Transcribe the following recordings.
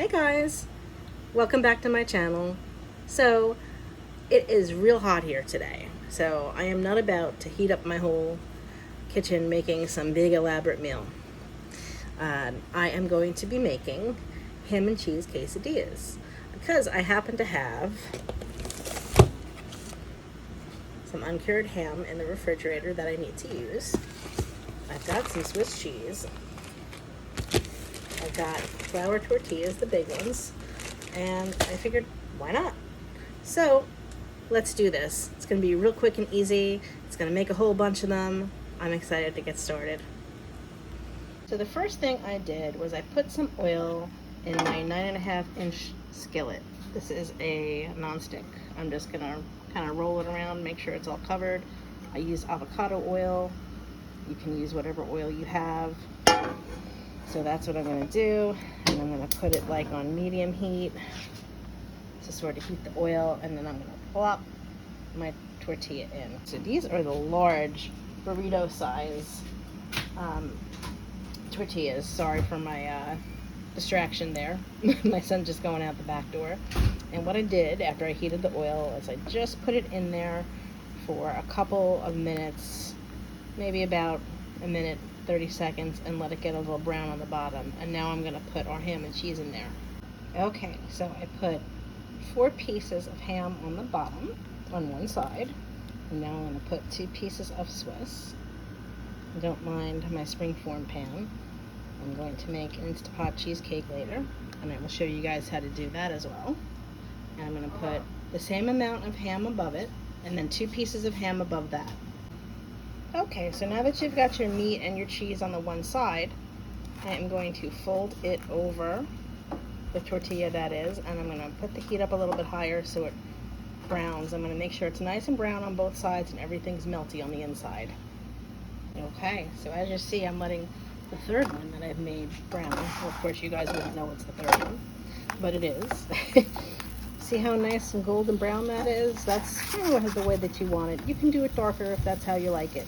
Hey guys, welcome back to my channel. So it is real hot here today, so I am not about to heat up my whole kitchen making some big elaborate meal. I am going to be making ham and cheese quesadillas because I happen to have some uncured ham in the refrigerator that I need to use. I've got some Swiss cheese. I've got flour tortillas, the big ones, and I figured, why not? So let's do this. It's going to be real quick and easy. It's going to make a whole bunch of them. I'm excited to get started. So the first thing I did was I put some oil in my 9.5-inch skillet. This is a nonstick. I'm just going to kind of roll it around, make sure it's all covered. I use avocado oil. You can use whatever oil you have. So that's what I'm going to do, and I'm going to put it like on medium heat to sort of heat the oil, and then I'm going to plop my tortilla in. So these are the large burrito size tortillas. Sorry for my distraction there. My son's just going out the back door. And what I did after I heated the oil is I just put it in there for a couple of minutes, maybe about a minute, 30 seconds, and let it get a little brown on the bottom. And now I'm going to put our ham and cheese in there. Okay, so I put 4 pieces of ham on the bottom on one side, and now I'm going to put 2 pieces of Swiss. Don't mind my springform pan. I'm going to make an Instapot cheesecake later, and I will show you guys how to do that as well. And I'm going to put the same amount of ham above it, and then 2 pieces of ham above that. Okay, so now that you've got your meat and your cheese on the one side, I am going to fold it over the tortilla, that is, and I'm going to put the heat up a little bit higher so it browns. I'm going to make sure it's nice and brown on both sides and everything's melty on the inside. Okay, so as you see, I'm letting the third one that I've made brown. Well, of course, you guys wouldn't know it's the third one, but it is. See how nice and golden brown that is? That's kind of the way that you want it. You can do it darker if that's how you like it.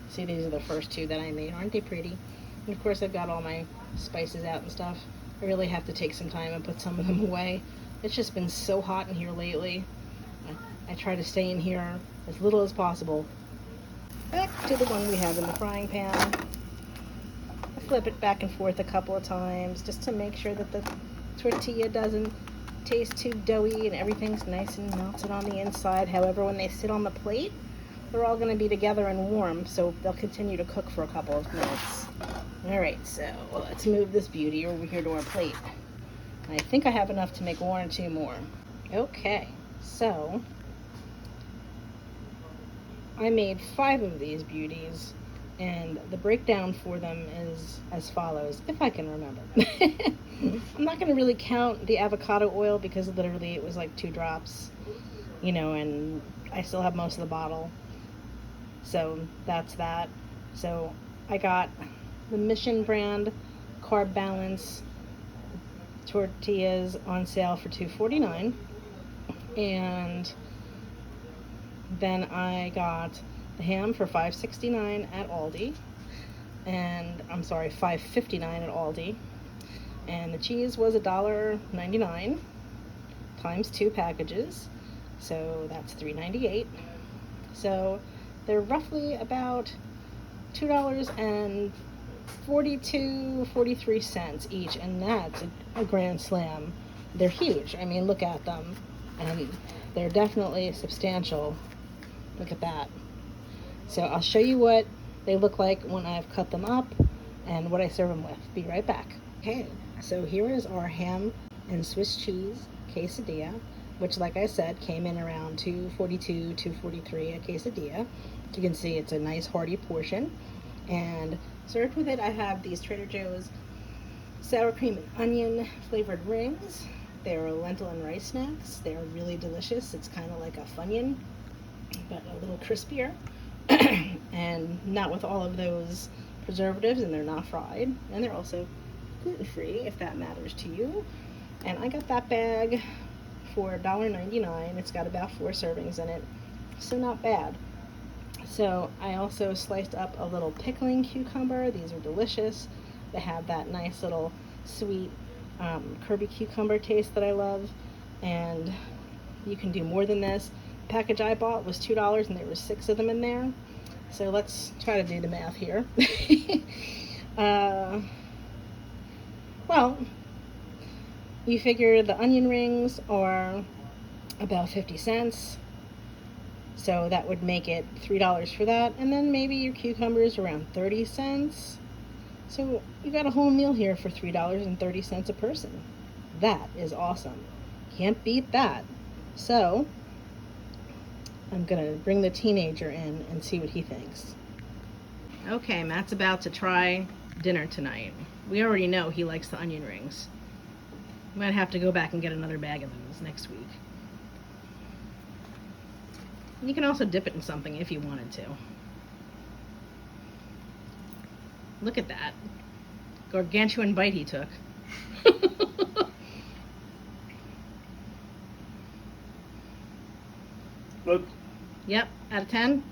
See, these are the first 2 that I made. Aren't they pretty? And of course, I've got all my spices out and stuff. I really have to take some time and put some of them away. It's just been so hot in here lately. I try to stay in here as little as possible. Back to the one we have in the frying pan. I flip it back and forth a couple of times just to make sure that the tortilla doesn't taste too doughy and everything's nice and melted on the inside. However, when they sit on the plate, they're all going to be together and warm, so they'll continue to cook for a couple of minutes. Alright, so let's move this beauty over here to our plate. I think I have enough to make 1 or 2 more. Okay, so I made 5 of these beauties, and the breakdown for them is as follows, if I can remember. I'm not going to really count the avocado oil because literally it was like 2 drops, you know, and I still have most of the bottle. So that's that. So I got the Mission brand Carb Balance tortillas on sale for $2.49, and then I got the ham for $5.69 at Aldi, and I'm sorry, $5.59 at Aldi, and the cheese was $1.99 times 2 packages, so that's $3.98. So they're roughly about $2.43 each, and that's a grand slam. They're huge. I mean, look at them, and they're definitely substantial. Look at that. So I'll show you what they look like when I've cut them up and what I serve them with. Be right back. Okay, so here is our ham and Swiss cheese quesadilla, which, like I said, came in around $2.42, $2.43 a quesadilla. You can see it's a nice hearty portion. And served with it, I have these Trader Joe's sour cream and onion flavored rings. They're lentil and rice snacks. They're really delicious. It's kind of like a Funyun, but a little crispier. And not with all of those preservatives, and they're not fried. And they're also gluten-free, if that matters to you. And I got that bag for $1.99. It's got about 4 servings in it, so not bad. So I also sliced up a little pickling cucumber. These are delicious. They have that nice little sweet Kirby cucumber taste that I love, and you can do more than this. The package I bought was $2 and there were 6 of them in there. So let's try to do the math here. Well, you figure the onion rings are about 50 cents. So that would make it $3 for that. And then maybe your cucumbers around 30 cents. So you got a whole meal here for $3.30 a person. That is awesome. Can't beat that. So I'm gonna bring the teenager in and see what he thinks. Okay, Matt's about to try dinner tonight. We already know he likes the onion rings. Might have to go back and get another bag of those next week. You can also dip it in something if you wanted to. Look at that. Gargantuan bite he took. Good. Yep, out of 10?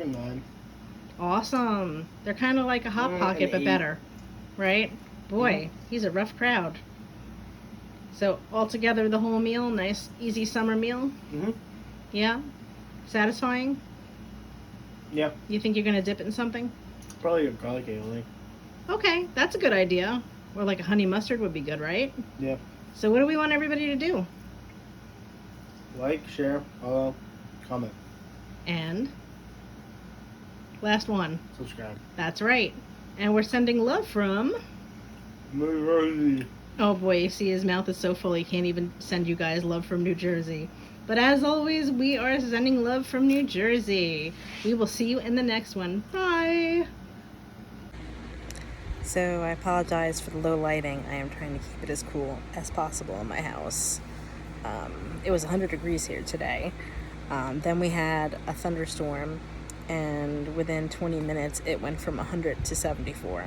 9. Awesome. They're kind of like a Hot Pocket, but 8. better. Right? Boy, he's a rough crowd. So, altogether, the whole meal, nice, easy summer meal? Mm-hmm. Yeah? Satisfying? Yeah. You think you're going to dip it in something? Probably a garlic aioli. Okay, that's a good idea. Or like a honey mustard would be good, right? Yeah. So what do we want everybody to do? Like, share, follow, comment. And last one. Subscribe. That's right. And we're sending love from... New Jersey. Oh boy, you see his mouth is so full he can't even send you guys love from New Jersey. But as always, we are sending love from New Jersey. We will see you in the next one. Bye! So I apologize for the low lighting. I am trying to keep it as cool as possible in my house. It was 100 degrees here today. Then we had a thunderstorm, and within 20 minutes it went from 100 to 74.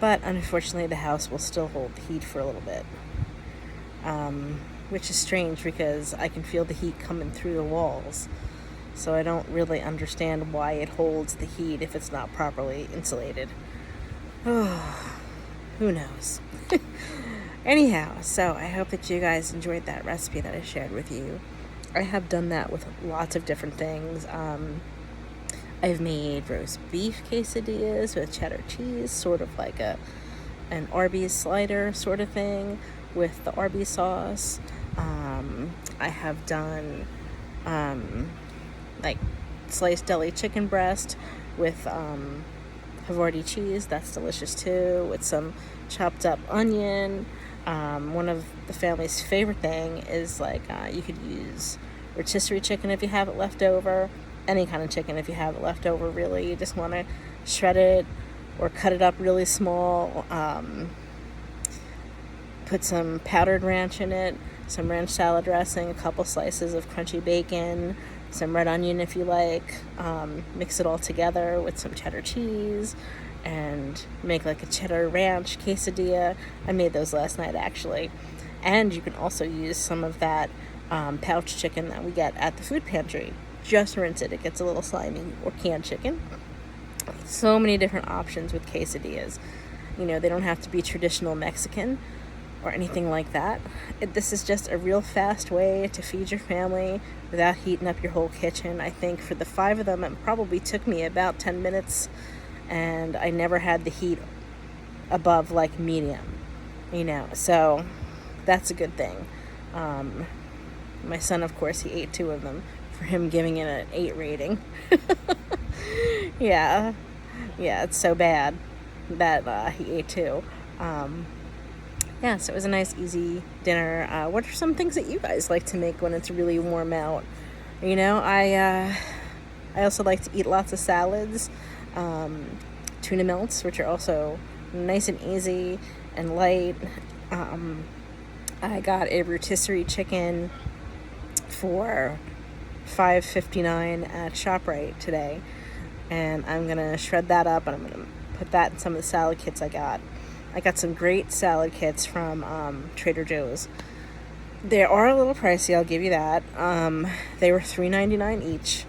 But unfortunately the house will still hold the heat for a little bit. Which is strange because I can feel the heat coming through the walls. So I don't really understand why it holds the heat if it's not properly insulated. Oh, who knows? Anyhow, so I hope that you guys enjoyed that recipe that I shared with you. I have done that with lots of different things. I've made roast beef quesadillas with cheddar cheese, sort of like an Arby's slider sort of thing with the Arby's sauce. I have done like sliced deli chicken breast with Havarti cheese. That's delicious too, with some chopped up onion. One of the family's favorite thing is like you could use rotisserie chicken if you have it left over. Any kind of chicken if you have it left over, really. You just want to shred it or cut it up really small. Put some powdered ranch in it, some ranch salad dressing, a couple slices of crunchy bacon, some red onion if you like. Mix it all together with some cheddar cheese and make like a cheddar ranch quesadilla. I made those last night actually. And you can also use some of that pouch chicken that we get at the food pantry. Just rinse it. It gets a little slimy. Or canned chicken. So many different options with quesadillas. You know, they don't have to be traditional Mexican or anything like that. This is just a real fast way to feed your family without heating up your whole kitchen. I think for the 5 of them, it probably took me about 10 minutes, and I never had the heat above like medium, you know, so that's a good thing. My son, of course, he ate 2 of them for him giving it an 8 rating. yeah, it's so bad that he ate 2. Yeah, so it was a nice, easy dinner. What are some things that you guys like to make when it's really warm out? You know, I also like to eat lots of salads, tuna melts, which are also nice and easy and light. I got a rotisserie chicken for $5.59 at ShopRite today, and I'm gonna shred that up and I'm gonna put that in some of the salad kits I got. I got some great salad kits from Trader Joe's. They are a little pricey, I'll give you that. They were $3.99 each.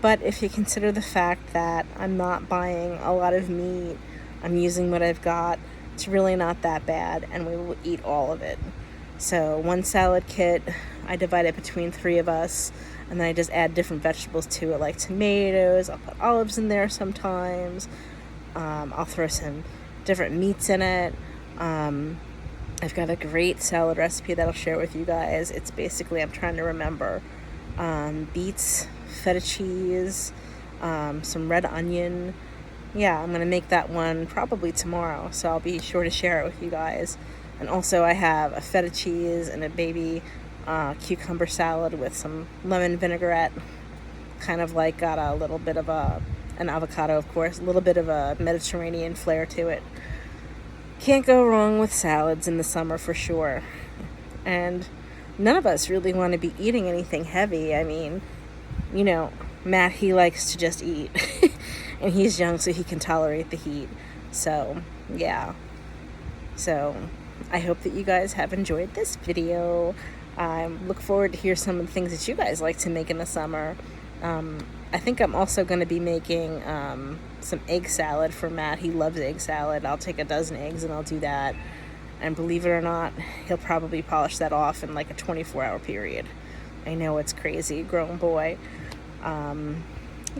But if you consider the fact that I'm not buying a lot of meat, I'm using what I've got, It's really not that bad, and we will eat all of it. So 1 salad kit, I divide it between 3 of us, and then I just add different vegetables to it, like tomatoes. I'll put olives in there sometimes. I'll throw some different meats in it. I've got a great salad recipe that I'll share with you guys. It's basically, I'm trying to remember, beets, feta cheese, some red onion. Yeah, I'm going to make that one probably tomorrow, so I'll be sure to share it with you guys. And also I have a feta cheese and a baby cucumber salad with some lemon vinaigrette. Kind of like got a little bit of an avocado, of course, a little bit of a Mediterranean flair to it. Can't go wrong with salads in the summer for sure. And none of us really want to be eating anything heavy. I mean, you know, Matt, he likes to just eat. And he's young, so he can tolerate the heat. So, yeah. So, I hope that you guys have enjoyed this video. I look forward to hear some of the things that you guys like to make in the summer. I think I'm also going to be making some egg salad for Matt. He loves egg salad. I'll take a dozen eggs and I'll do that. And believe it or not, he'll probably polish that off in like a 24-hour period. I know it's crazy, grown boy.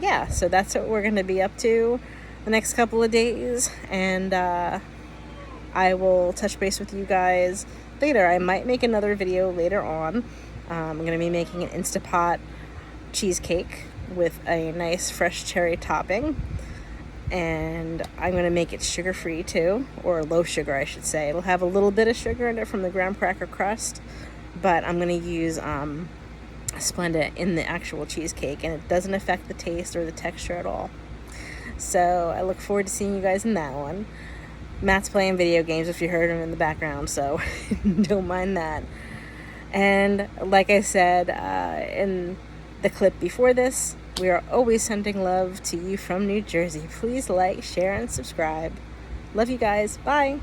Yeah, so that's what we're going to be up to the next couple of days. And I will touch base with you guys later. I might make another video later on. I'm going to be making an Instapot cheesecake with a nice fresh cherry topping. And I'm going to make it sugar-free too, or low sugar I should say. It'll have a little bit of sugar in it from the graham cracker crust, but I'm going to use Splenda in the actual cheesecake, and it doesn't affect the taste or the texture at all. So I look forward to seeing you guys in that one. Matt's playing video games if you heard him in the background, so don't mind that. And like I said in the clip before this, we are always sending love to you from New Jersey. Please like, share, and subscribe. Love you guys. Bye.